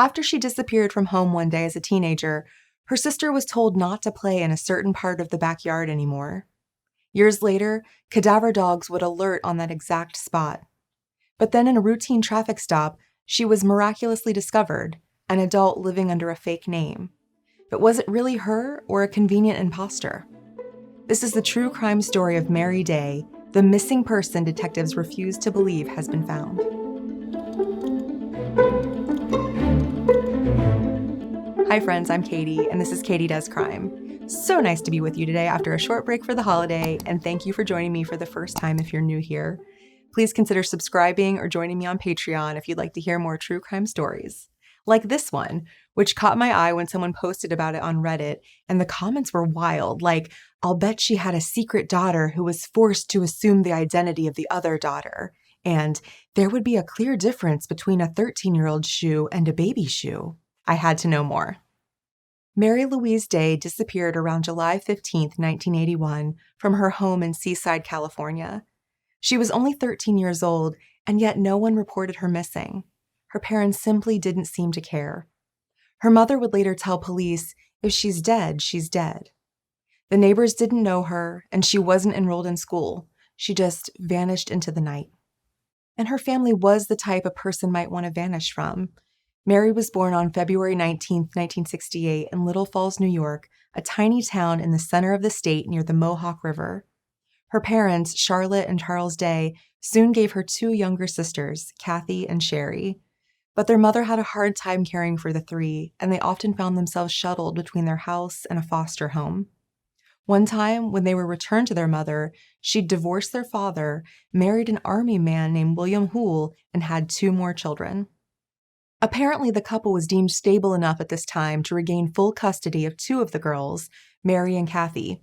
After she disappeared from home one day as a teenager, her sister was told not to play in a certain part of the backyard anymore. Years later, cadaver dogs would alert on that exact spot. But then in a routine traffic stop, she was miraculously discovered, an adult living under a fake name. But was it really her or a convenient imposter? This is the true crime story of Mary Day, the missing person detectives refuse to believe has been found. Hi friends, I'm Katie, and this is Katie Does Crime. So nice to be with you today after a short break for the holiday, and thank you for joining me for the first time if you're new here. Please consider subscribing or joining me on Patreon if you'd like to hear more true crime stories. Like this one, which caught my eye when someone posted about it on Reddit, and the comments were wild, like, "I'll bet she had a secret daughter who was forced to assume the identity of the other daughter," and "there would be a clear difference between a 13-year-old shoe and a baby shoe." I had to know more. Mary Louise Day disappeared around July 15, 1981, from her home in Seaside, California. She was only 13 years old, and yet no one reported her missing. Her parents simply didn't seem to care. Her mother would later tell police, "If she's dead, she's dead." The neighbors didn't know her, and she wasn't enrolled in school. She just vanished into the night. And her family was the type a person might want to vanish from. Mary was born on February 19, 1968, in Little Falls, New York, a tiny town in the center of the state near the Mohawk River. Her parents, Charlotte and Charles Day, soon gave her two younger sisters, Kathy and Sherry. But their mother had a hard time caring for the three, and they often found themselves shuttled between their house and a foster home. One time, when they were returned to their mother, she'd divorced their father, married an army man named William Hoole, and had two more children. Apparently, the couple was deemed stable enough at this time to regain full custody of two of the girls, Mary and Kathy.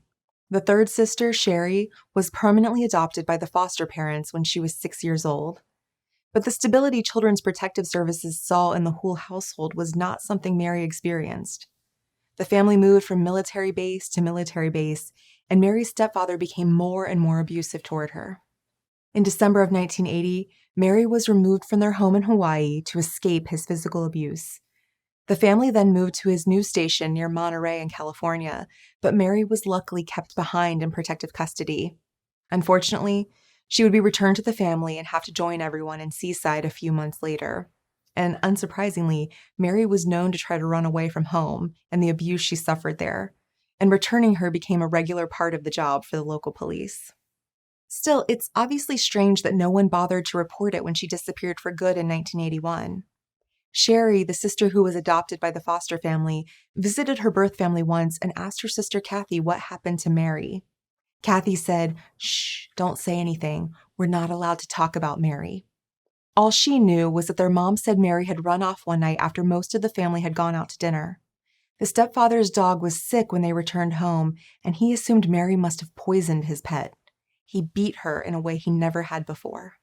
The third sister, Sherry, was permanently adopted by the foster parents when she was 6 years old. But the stability Children's Protective Services saw in the Hoole household was not something Mary experienced. The family moved from military base to military base, and Mary's stepfather became more and more abusive toward her. In December of 1980, Mary was removed from their home in Hawaii to escape his physical abuse. The family then moved to his new station near Monterey in California, but Mary was luckily kept behind in protective custody. Unfortunately, she would be returned to the family and have to join everyone in Seaside a few months later. And unsurprisingly, Mary was known to try to run away from home and the abuse she suffered there, and returning her became a regular part of the job for the local police. Still, it's obviously strange that no one bothered to report it when she disappeared for good in 1981. Sherry, the sister who was adopted by the foster family, visited her birth family once and asked her sister Kathy what happened to Mary. Kathy said, "Shh, don't say anything. We're not allowed to talk about Mary." All she knew was that their mom said Mary had run off one night after most of the family had gone out to dinner. The stepfather's dog was sick when they returned home, and he assumed Mary must have poisoned his pet. He beat her in a way he never had before.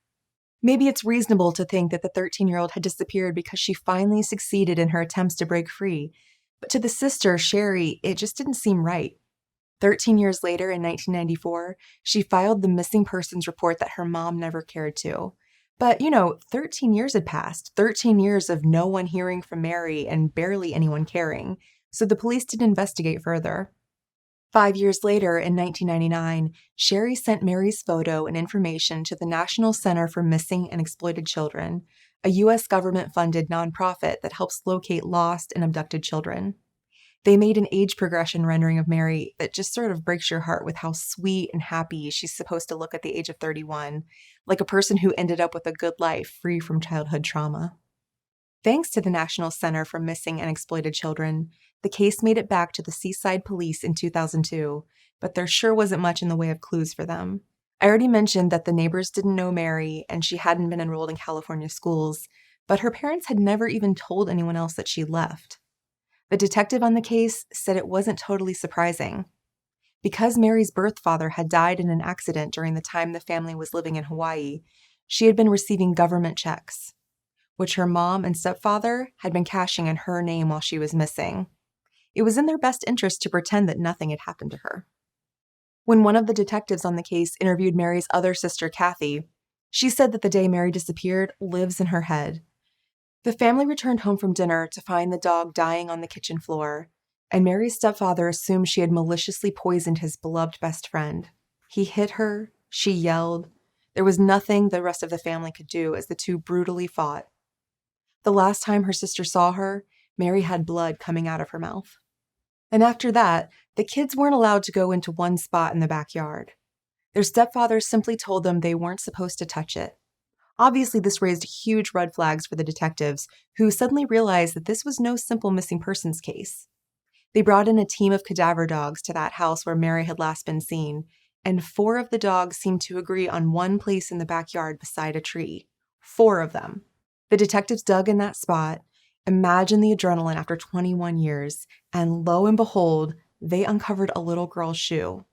Maybe it's reasonable to think that the 13-year-old had disappeared because she finally succeeded in her attempts to break free. But to the sister, Sherry, it just didn't seem right. 13 years later, in 1994, she filed the missing persons report that her mom never cared to. But, 13 years had passed, 13 years of no one hearing from Mary and barely anyone caring, so the police didn't investigate further. 5 years later, in 1999, Sherry sent Mary's photo and information to the National Center for Missing and Exploited Children, a U.S. government-funded nonprofit that helps locate lost and abducted children. They made an age progression rendering of Mary that just sort of breaks your heart with how sweet and happy she's supposed to look at the age of 31, like a person who ended up with a good life free from childhood trauma. Thanks to the National Center for Missing and Exploited Children, the case made it back to the Seaside Police in 2002, but there sure wasn't much in the way of clues for them. I already mentioned that the neighbors didn't know Mary and she hadn't been enrolled in California schools, but her parents had never even told anyone else that she left. The detective on the case said it wasn't totally surprising. Because Mary's birth father had died in an accident during the time the family was living in Hawaii, she had been receiving government checks, which her mom and stepfather had been cashing in her name while she was missing. It was in their best interest to pretend that nothing had happened to her. When one of the detectives on the case interviewed Mary's other sister, Kathy, she said that the day Mary disappeared lives in her head. The family returned home from dinner to find the dog dying on the kitchen floor, and Mary's stepfather assumed she had maliciously poisoned his beloved best friend. He hit her, she yelled. There was nothing the rest of the family could do as the two brutally fought. The last time her sister saw her, Mary had blood coming out of her mouth. And after that, the kids weren't allowed to go into one spot in the backyard. Their stepfather simply told them they weren't supposed to touch it. Obviously, this raised huge red flags for the detectives, who suddenly realized that this was no simple missing persons case. They brought in a team of cadaver dogs to that house where Mary had last been seen, and 4 of the dogs seemed to agree on one place in the backyard beside a tree. 4 of them. The detectives dug in that spot. Imagine the adrenaline after 21 years, and lo and behold, they uncovered a little girl's shoe.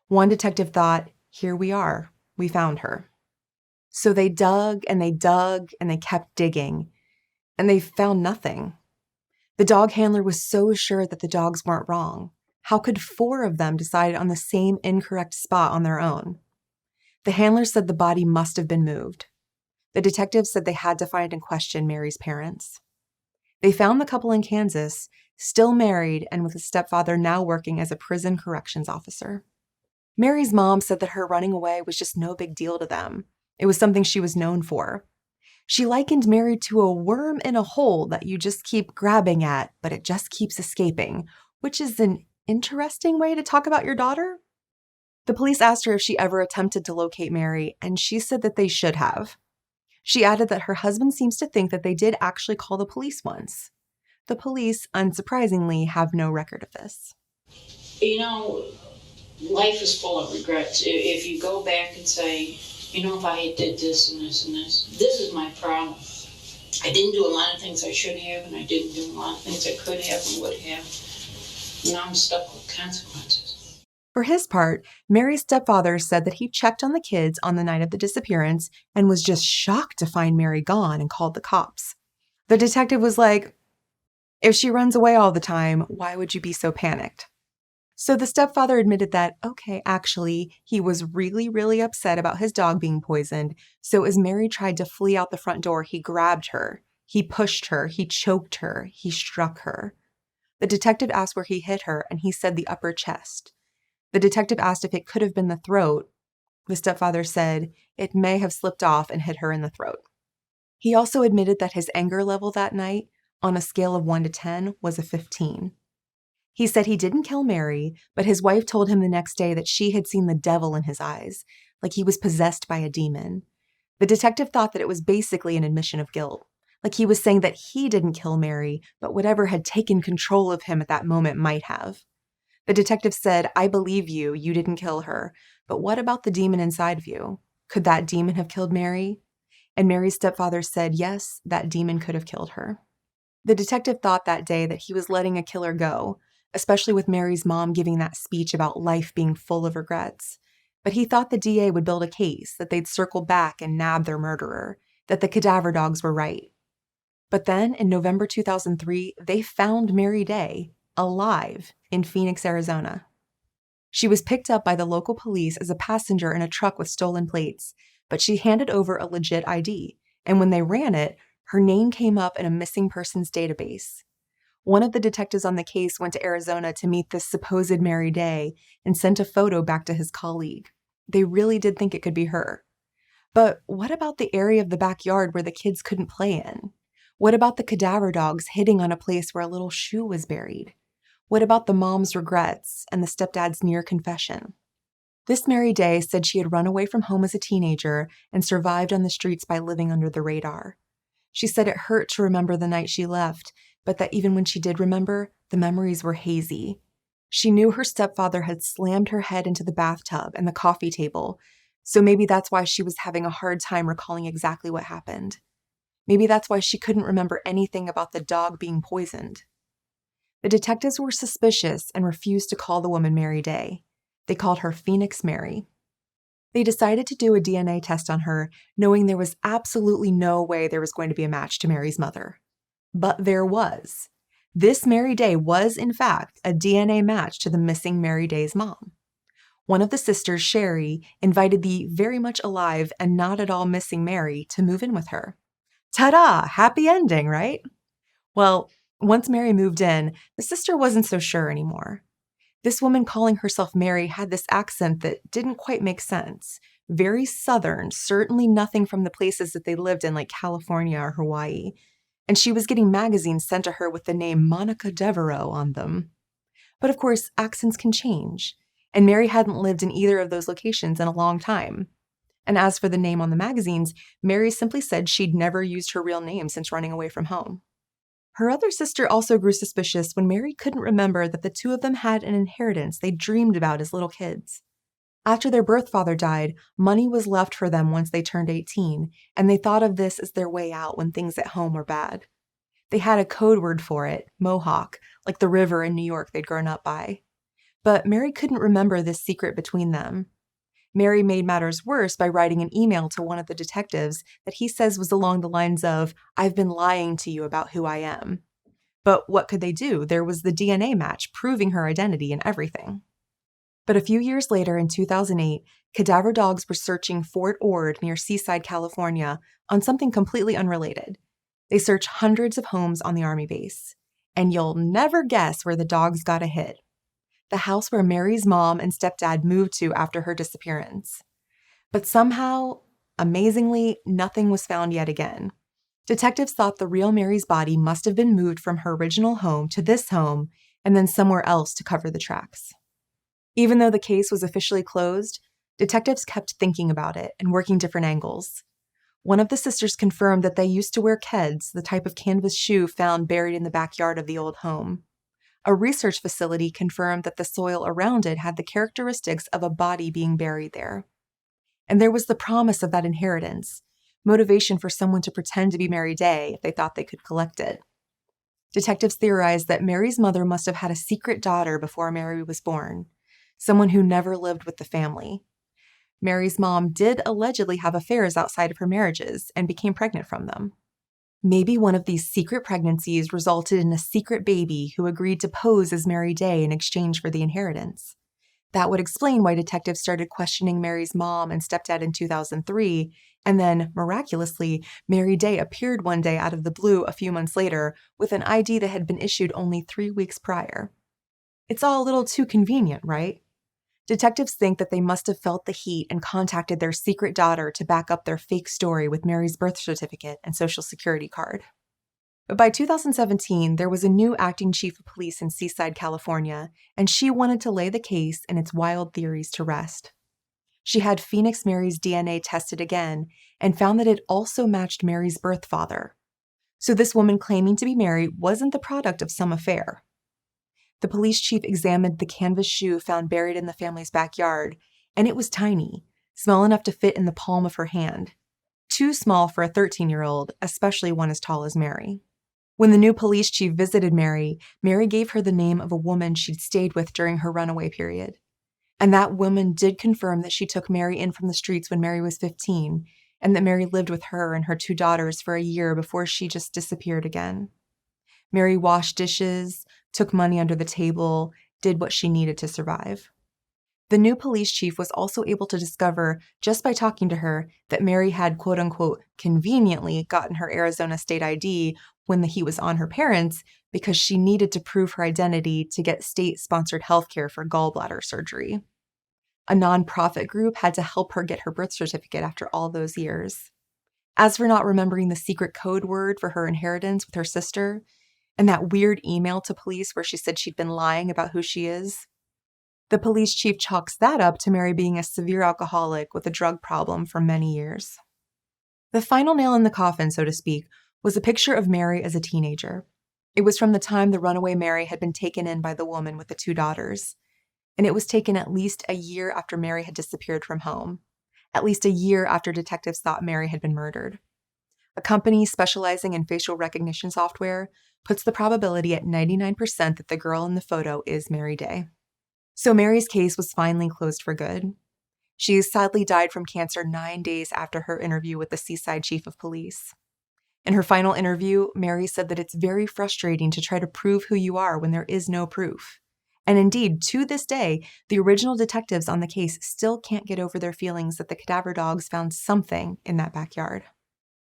One detective thought, here we are, we found her. So they dug and they dug and they kept digging, and they found nothing. The dog handler was so sure that the dogs weren't wrong. How could 4 of them decide on the same incorrect spot on their own? The handler said the body must have been moved. The detectives said they had to find and question Mary's parents. They found the couple in Kansas, still married and with his stepfather now working as a prison corrections officer. Mary's mom said that her running away was just no big deal to them. It was something she was known for. She likened Mary to a worm in a hole that you just keep grabbing at, but it just keeps escaping, which is an interesting way to talk about your daughter. The police asked her if she ever attempted to locate Mary, and she said that they should have. She added that her husband seems to think that they did actually call the police once. The police, unsurprisingly, have no record of this. Life is full of regrets. If you go back and say, if I did this and this and this is my problem. I didn't do a lot of things I should have, and I didn't do a lot of things I could have and would have. Now I'm stuck with consequences. For his part, Mary's stepfather said that he checked on the kids on the night of the disappearance and was just shocked to find Mary gone and called the cops. The detective was like, if she runs away all the time, why would you be so panicked? So the stepfather admitted that, okay, actually, he was really, really upset about his dog being poisoned. So as Mary tried to flee out the front door, he grabbed her, he pushed her, he choked her, he struck her. The detective asked where he hit her, and he said the upper chest. The detective asked if it could have been the throat. The stepfather said it may have slipped off and hit her in the throat. He also admitted that his anger level that night, on a scale of 1 to 10, was a 15. He said he didn't kill Mary, but his wife told him the next day that she had seen the devil in his eyes, like he was possessed by a demon. The detective thought that it was basically an admission of guilt, like he was saying that he didn't kill Mary, but whatever had taken control of him at that moment might have. The detective said, I believe you, you didn't kill her, but what about the demon inside of you? Could that demon have killed Mary? And Mary's stepfather said, yes, that demon could have killed her. The detective thought that day that he was letting a killer go, especially with Mary's mom giving that speech about life being full of regrets. But he thought the DA would build a case, that they'd circle back and nab their murderer, that the cadaver dogs were right. But then, in November 2003, they found Mary Day, alive, in Phoenix, Arizona. She was picked up by the local police as a passenger in a truck with stolen plates, but she handed over a legit ID, and when they ran it, her name came up in a missing persons database. One of the detectives on the case went to Arizona to meet this supposed Mary Day and sent a photo back to his colleague. They really did think it could be her. But what about the area of the backyard where the kids couldn't play in? What about the cadaver dogs hitting on a place where a little shoe was buried? What about the mom's regrets and the stepdad's near confession? This Mary Day said she had run away from home as a teenager and survived on the streets by living under the radar. She said it hurt to remember the night she left, but that even when she did remember, the memories were hazy. She knew her stepfather had slammed her head into the bathtub and the coffee table, so maybe that's why she was having a hard time recalling exactly what happened. Maybe that's why she couldn't remember anything about the dog being poisoned. The detectives were suspicious and refused to call the woman Mary Day. They called her Phoenix Mary. They decided to do a DNA test on her, knowing there was absolutely no way there was going to be a match to Mary's mother. But there was. This Mary Day was, in fact, a DNA match to the missing Mary Day's mom. One of the sisters, Sherry, invited the very much alive and not at all missing Mary to move in with her. Ta-da! Happy ending, right? Well, once Mary moved in, the sister wasn't so sure anymore. This woman calling herself Mary had this accent that didn't quite make sense. Very southern, certainly nothing from the places that they lived in, like California or Hawaii. And she was getting magazines sent to her with the name Monica Devereaux on them. But of course, accents can change. And Mary hadn't lived in either of those locations in a long time. And as for the name on the magazines, Mary simply said she'd never used her real name since running away from home. Her other sister also grew suspicious when Mary couldn't remember that the two of them had an inheritance they dreamed about as little kids. After their birth father died, money was left for them once they turned 18, and they thought of this as their way out when things at home were bad. They had a code word for it, Mohawk, like the river in New York they'd grown up by. But Mary couldn't remember this secret between them. Mary made matters worse by writing an email to one of the detectives that he says was along the lines of, "I've been lying to you about who I am." But what could they do? There was the DNA match proving her identity and everything. But a few years later, in 2008, cadaver dogs were searching Fort Ord near Seaside, California, on something completely unrelated. They searched hundreds of homes on the Army base. And you'll never guess where the dogs got a hit. The house where Mary's mom and stepdad moved to after her disappearance. But somehow, amazingly, nothing was found yet again. Detectives thought the real Mary's body must have been moved from her original home to this home and then somewhere else to cover the tracks. Even though the case was officially closed, detectives kept thinking about it and working different angles. One of the sisters confirmed that they used to wear keds, the type of canvas shoe found buried in the backyard of the old home. A research facility confirmed that the soil around it had the characteristics of a body being buried there. And there was the promise of that inheritance, motivation for someone to pretend to be Mary Day if they thought they could collect it. Detectives theorized that Mary's mother must have had a secret daughter before Mary was born, someone who never lived with the family. Mary's mom did allegedly have affairs outside of her marriages and became pregnant from them. Maybe one of these secret pregnancies resulted in a secret baby who agreed to pose as Mary Day in exchange for the inheritance. That would explain why detectives started questioning Mary's mom and stepdad in 2003, and then, miraculously, Mary Day appeared one day out of the blue a few months later with an ID that had been issued only 3 weeks prior. It's all a little too convenient, right? Detectives think that they must have felt the heat and contacted their secret daughter to back up their fake story with Mary's birth certificate and social security card. But by 2017, there was a new acting chief of police in Seaside, California, and she wanted to lay the case and its wild theories to rest. She had Phoenix Mary's DNA tested again and found that it also matched Mary's birth father. So this woman claiming to be Mary wasn't the product of some affair. The police chief examined the canvas shoe found buried in the family's backyard, and it was tiny, small enough to fit in the palm of her hand. Too small for a 13-year-old, especially one as tall as Mary. When the new police chief visited Mary, Mary gave her the name of a woman she'd stayed with during her runaway period. And that woman did confirm that she took Mary in from the streets when Mary was 15, and that Mary lived with her and her 2 daughters for a year before she just disappeared again. Mary washed dishes, took money under the table, did what she needed to survive. The new police chief was also able to discover, just by talking to her, that Mary had quote-unquote conveniently gotten her Arizona state ID when the heat was on her parents because she needed to prove her identity to get state-sponsored healthcare for gallbladder surgery. A nonprofit group had to help her get her birth certificate after all those years. As for not remembering the secret code word for her inheritance with her sister, and that weird email to police where she said she'd been lying about who she is, the police chief chalks that up to Mary being a severe alcoholic with a drug problem for many years. The final nail in the coffin, so to speak, was a picture of Mary as a teenager. It was from the time the runaway Mary had been taken in by the woman with the 2 daughters, and it was taken at least a year after Mary had disappeared from home, at least a year after detectives thought Mary had been murdered. A company specializing in facial recognition software puts the probability at 99% that the girl in the photo is Mary Day. So Mary's case was finally closed for good. She sadly died from cancer 9 days after her interview with the Seaside chief of police. In her final interview, Mary said that it's very frustrating to try to prove who you are when there is no proof. And indeed, to this day, the original detectives on the case still can't get over their feelings that the cadaver dogs found something in that backyard.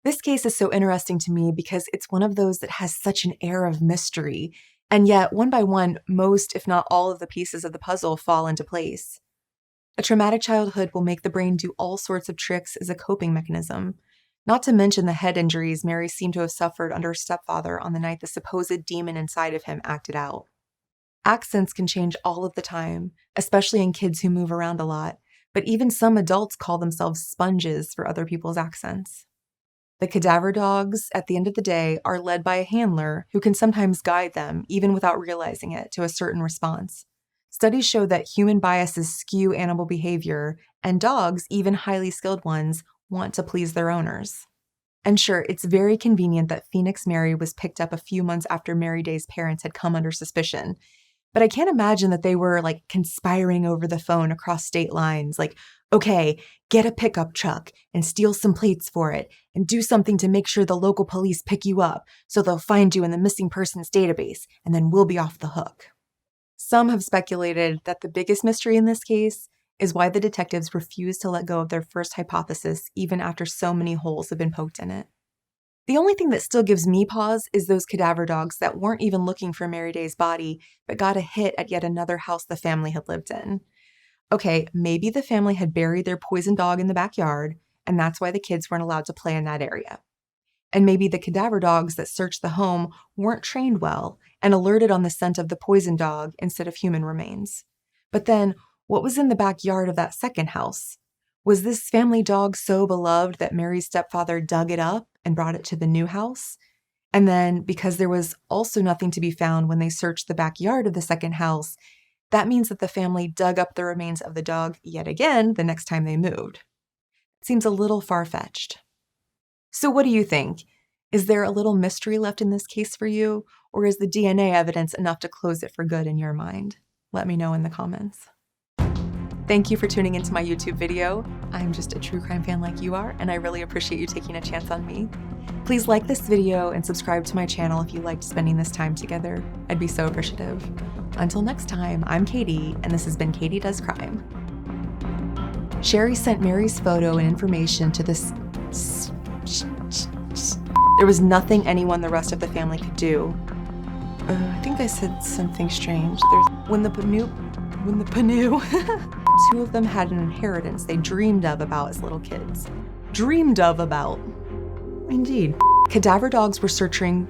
This case is so interesting to me because it's one of those that has such an air of mystery, and yet one by one, most, if not all, of the pieces of the puzzle fall into place. A traumatic childhood will make the brain do all sorts of tricks as a coping mechanism, not to mention the head injuries Mary seemed to have suffered under her stepfather on the night the supposed demon inside of him acted out. Accents can change all of the time, especially in kids who move around a lot, but even some adults call themselves sponges for other people's accents. The cadaver dogs, at the end of the day, are led by a handler who can sometimes guide them, even without realizing it, to a certain response. Studies show that human biases skew animal behavior, and dogs, even highly skilled ones, want to please their owners. And sure, it's very convenient that Phoenix Mary was picked up a few months after Mary Day's parents had come under suspicion. But I can't imagine that they were conspiring over the phone across state lines, okay, get a pickup truck and steal some plates for it and do something to make sure the local police pick you up so they'll find you in the missing persons database and then we'll be off the hook. Some have speculated that the biggest mystery in this case is why the detectives refused to let go of their first hypothesis even after so many holes have been poked in it. The only thing that still gives me pause is those cadaver dogs that weren't even looking for Mary Day's body, but got a hit at yet another house the family had lived in. Okay, maybe the family had buried their poison dog in the backyard, and that's why the kids weren't allowed to play in that area. And maybe the cadaver dogs that searched the home weren't trained well and alerted on the scent of the poison dog instead of human remains. But then, what was in the backyard of that second house? Was this family dog so beloved that Mary's stepfather dug it up and brought it to the new house? And then, because there was also nothing to be found when they searched the backyard of the second house, that means that the family dug up the remains of the dog yet again the next time they moved. It seems a little far-fetched. So what do you think? Is there a little mystery left in this case for you, or is the DNA evidence enough to close it for good in your mind? Let me know in the comments. Thank you for tuning into my YouTube video. I'm just a true crime fan like you are, and I really appreciate you taking a chance on me. Please like this video and subscribe to my channel if you liked spending this time together. I'd be so appreciative. Until next time, I'm Katie, and this has been Katie Does Crime. Sherry sent Mary's photo and information to this... There was nothing anyone the rest of the family could do. I think I said something strange. When the Panu... Two of them had an inheritance they dreamed of about as little kids. Dreamed of about. Indeed. Cadaver dogs were searching.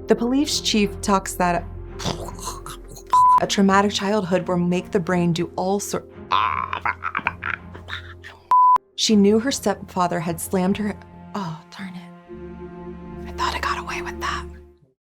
The police chief talks that a traumatic childhood will make the brain do all sorts. She knew her stepfather had slammed her. Oh, darn it. I thought I got away with that.